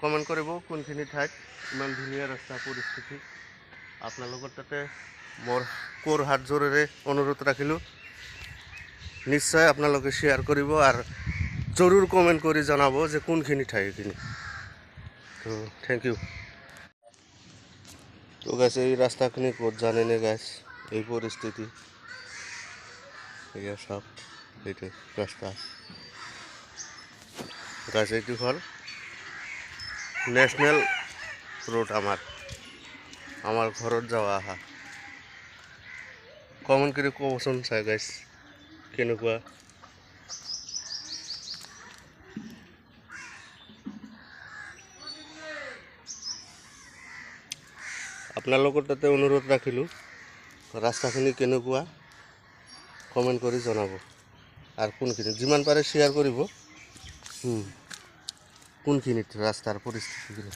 Comment কৰিব কোনখিনি ঠাইত ইমান ধুনীয়া ৰাস্তা পৰিস্থিতি। আপোনালোকৰ তাতে মোৰ কোৰ হাত জোৰেৰে অনুৰোধ ৰাখিলোঁ, নিশ্চয় আপোনালোকে শ্বেয়াৰ কৰিব আৰু জৰুৰ কমেণ্ট কৰি জনাব যে কোনখিনি ঠাই এইখিনি। তো থেংক ইউ। তো গাইছ এই ৰাস্তাখিনি ক'ত জানেনে গাইছ? এই পৰিস্থিতি এয়া চাওক, এইটো ৰাস্তা গাইছ, এইটো হ'ল নেশ্যনেল ৰোড আমাৰ ঘৰত যাওয়া আহা। কমেণ্ট কৰি ক'বচোন চাই গাইছ কেনেকুৱা। আপোনালোকৰ তাতে অনুৰোধ ৰাখিলোঁ, ৰাস্তাখিনি কেনেকুৱা কমেণ্ট কৰি জনাব আৰু কোনখিনি যিমান পাৰে শ্বেয়াৰ কৰিব কোনখিনিত ৰাস্তাৰ পৰিস্থিতিখিনি।